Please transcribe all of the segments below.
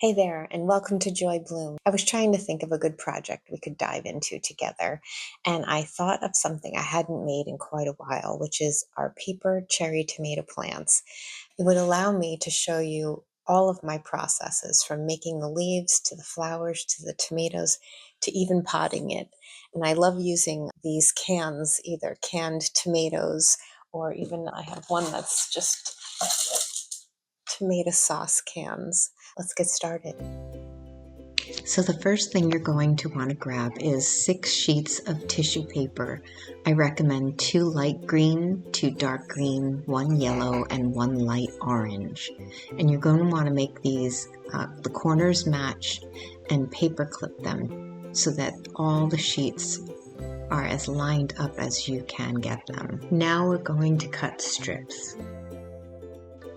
Hey there, and welcome to Joy Bloom. I was trying to think of a good project we could dive into together, and I thought of something I hadn't made in quite a while, which is our paper cherry tomato plants. It would allow me to show you all of my processes from making the leaves to the flowers to the tomatoes to even potting it. And I love using these cans, either canned tomatoes or even I have one that's just tomato sauce cans. Let's get started. So the first thing you're going to want to grab is 6 sheets of tissue paper. I recommend 2 light green, 2 dark green, 1 yellow, and 1 light orange. And you're going to want to make these, the corners match, and paper clip them so that all the sheets are as lined up as you can get them. Now we're going to cut strips.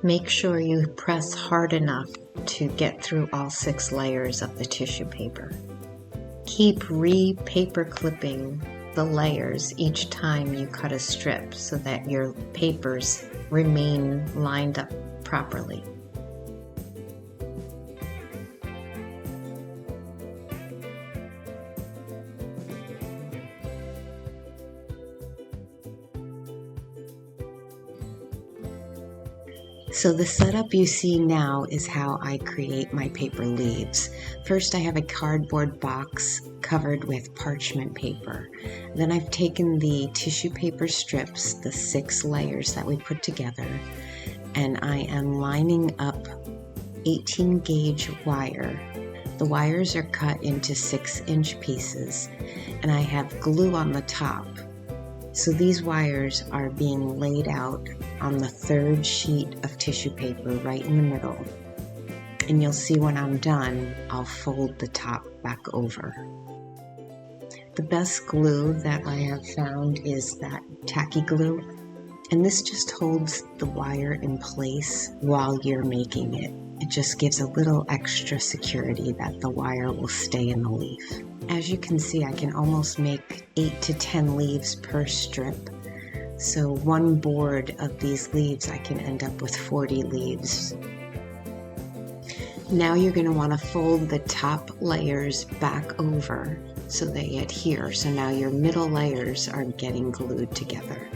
Make sure you press hard enough to get through all 6 layers of the tissue paper. Keep re-paper clipping the layers each time you cut a strip so that your papers remain lined up properly. So the setup you see now is how I create my paper leaves. First I have a cardboard box covered with parchment paper. Then I've taken the tissue paper strips, the 6 layers that we put together, and I am lining up 18 gauge wire. The wires are cut into 6-inch pieces, and I have glue on the top. So these wires are being laid out on the 3rd sheet of tissue paper right in the middle. And you'll see when I'm done, I'll fold the top back over. The best glue that I have found is that Tacky glue. And this just holds the wire in place while you're making it. It just gives a little extra security that the wire will stay in the leaf. As you can see, I can almost make 8 to 10 leaves per strip. So one board of these leaves, I can end up with 40 leaves. Now you're going to want to fold the top layers back over so they adhere. So now your middle layers are getting glued together.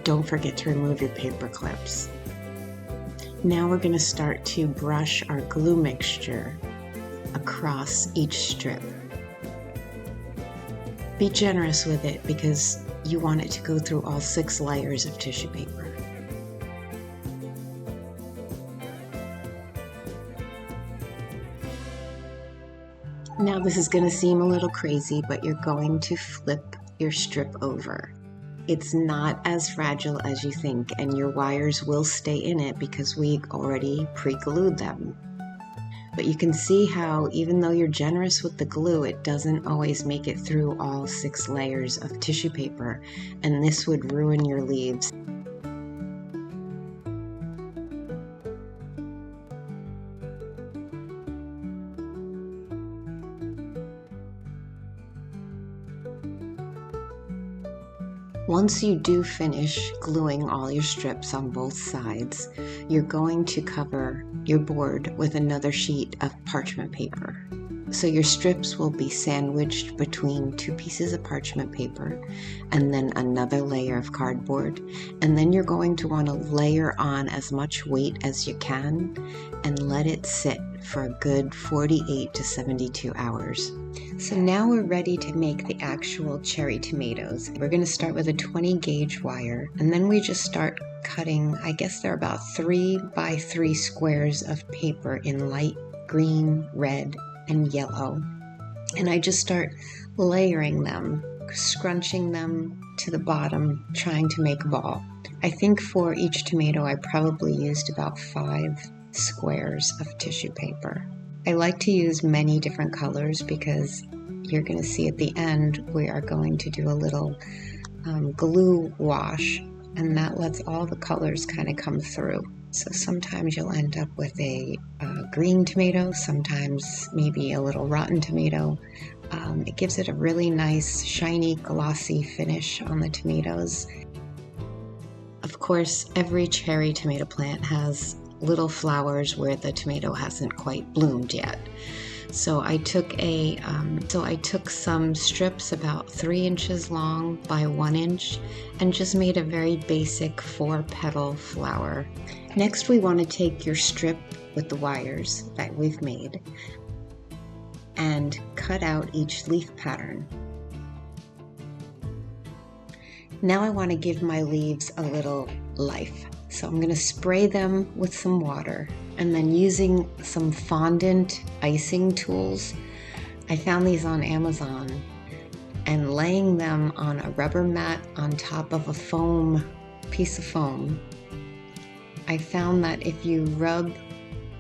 Don't forget to remove your paper clips. Now we're going to start to brush our glue mixture across each strip. Be generous with it because you want it to go through all 6 layers of tissue paper. Now this is going to seem a little crazy, but you're going to flip your strip over. It's not as fragile as you think, and your wires will stay in it because we already pre-glued them. But you can see how even though you're generous with the glue, it doesn't always make it through all 6 layers of tissue paper, and this would ruin your leaves. Once you do finish gluing all your strips on both sides, you're going to cover your board with another sheet of parchment paper. So your strips will be sandwiched between 2 pieces of parchment paper and then another layer of cardboard. And then you're going to want to layer on as much weight as you can and let it sit for a good 48 to 72 hours. So now we're ready to make the actual cherry tomatoes. We're going to start with a 20 gauge wire, and then we just start cutting, I guess they're about 3 by 3 squares of paper in light green, red, and yellow. And I just start layering them, scrunching them to the bottom, trying to make a ball. I think for each tomato I probably used about 5 squares of tissue paper. I like to use many different colors because you're going to see at the end we are going to do a little glue wash, and that lets all the colors kind of come through. So sometimes you'll end up with a green tomato, sometimes maybe a little rotten tomato. It gives it a really nice shiny glossy finish on the tomatoes. Of course, every cherry tomato plant has little flowers where the tomato hasn't quite bloomed yet. So I took some strips about 3 inches long by 1 inch and just made a very basic 4-petal flower. Next, we want to take your strip with the wires that we've made and cut out each leaf pattern. Now I want to give my leaves a little life. So I'm going to spray them with some water, and then using some fondant icing tools, I found these on Amazon, and laying them on a rubber mat on top of a piece of foam, I found that if you rub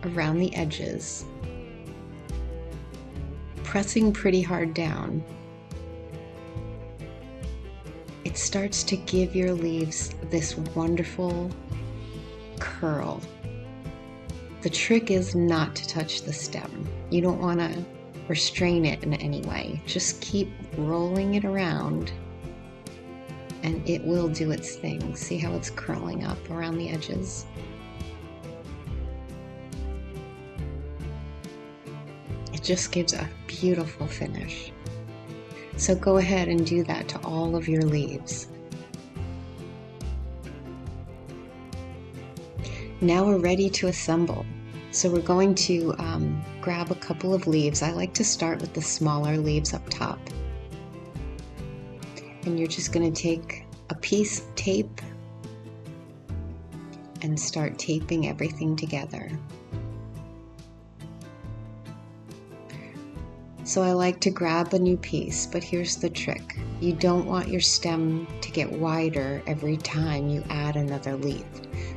around the edges, pressing pretty hard down, it starts to give your leaves this wonderful curl. The trick is not to touch the stem. You don't want to restrain it in any way. Just keep rolling it around and it will do its thing. See how it's curling up around the edges? It just gives a beautiful finish. So go ahead and do that to all of your leaves. Now we're ready to assemble. So we're going to grab a couple of leaves. I like to start with the smaller leaves up top. And you're just going to take a piece of tape and start taping everything together. So I like to grab a new piece, but here's the trick. You don't want your stem to get wider every time you add another leaf.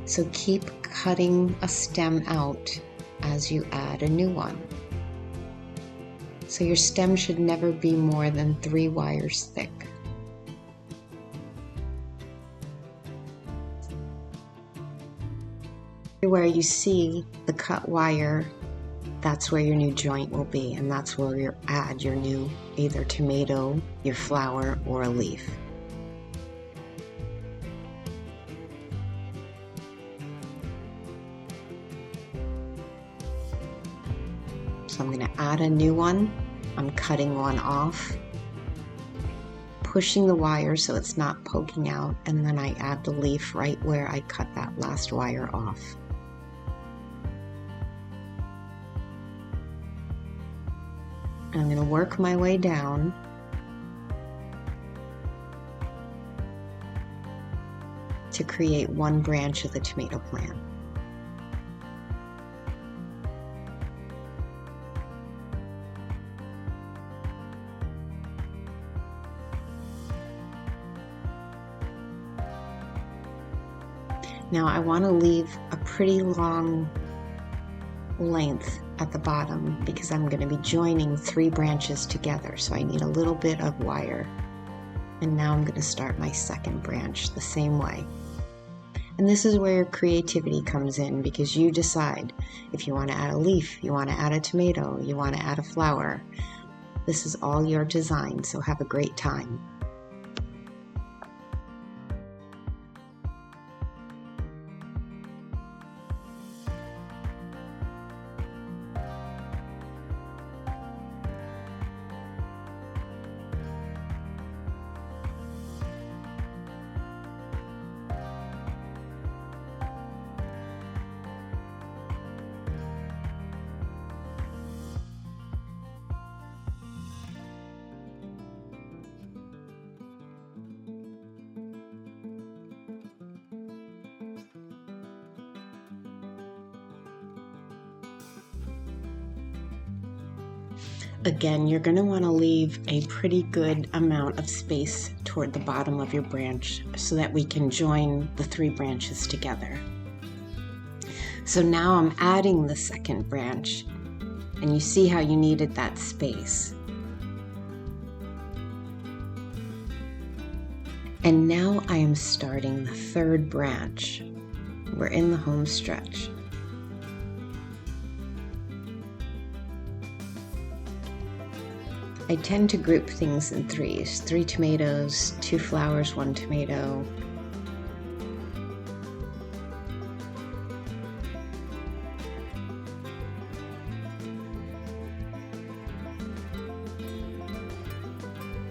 So keep cutting a stem out as you add a new one. So your stem should never be more than 3 wires thick. Where you see the cut wire, that's where your new joint will be, and that's where you add your new either tomato, your flower, or a leaf. So I'm going to add a new one. I'm cutting one off, pushing the wire so it's not poking out, and then I add the leaf right where I cut that last wire off. And I'm going to work my way down to create one branch of the tomato plant. Now I want to leave a pretty long length at the bottom because I'm going to be joining 3 branches together, so I need a little bit of wire. And now I'm going to start my second branch the same way. And this is where your creativity comes in, because you decide if you want to add a leaf, you want to add a tomato, you want to add a flower. This is all your design, so have a great time. Again, you're going to want to leave a pretty good amount of space toward the bottom of your branch so that we can join the 3 branches together. So now I'm adding the second branch, and you see how you needed that space. And now I am starting the 3rd branch. We're in the home stretch. I tend to group things in 3s, 3 tomatoes, 2 flowers, 1 tomato.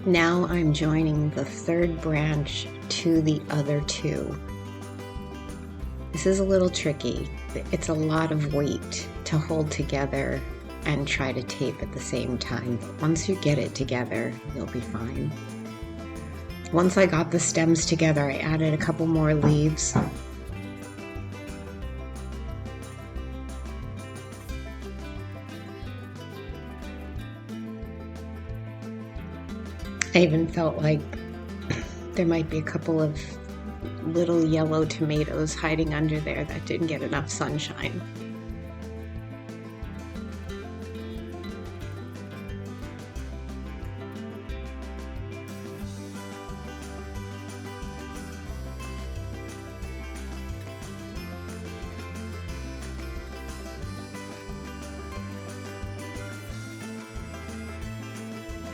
Now I'm joining the third branch to the other two. This is a little tricky. It's a lot of weight to hold together and try to tape at the same time. But once you get it together, you'll be fine. Once I got the stems together, I added a couple more leaves. I even felt like there might be a couple of little yellow tomatoes hiding under there that didn't get enough sunshine.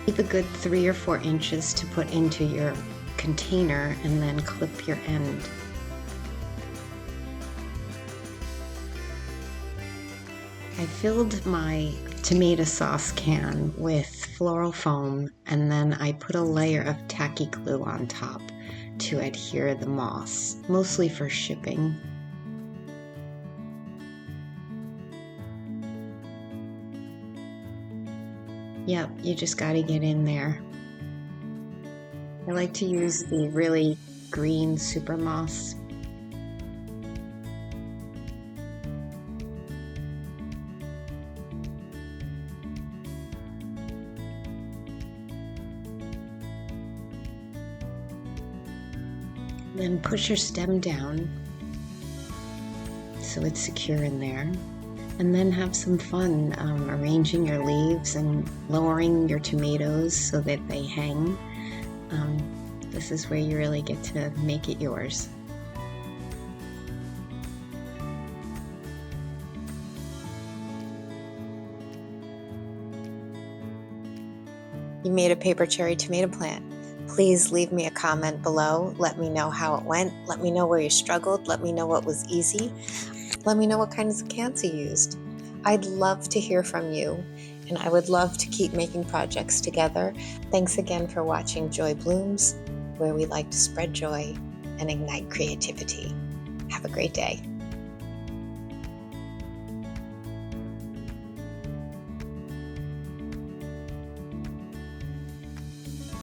Keep a good 3 or 4 inches to put into your container and then clip your end. I filled my tomato sauce can with floral foam and then I put a layer of tacky glue on top to adhere the moss, mostly for shipping. Yep, you just gotta get in there. I like to use the really green super moss. Then push your stem down so it's secure in there. And then have some fun arranging your leaves and lowering your tomatoes so that they hang. This is where you really get to make it yours. You made a paper cherry tomato plant. Please leave me a comment below. Let me know how it went. Let me know where you struggled. Let me know what was easy. Let me know what kinds of cans you used. I'd love to hear from you, and I would love to keep making projects together. Thanks again for watching Joy Blooms, where we like to spread joy and ignite creativity. Have a great day.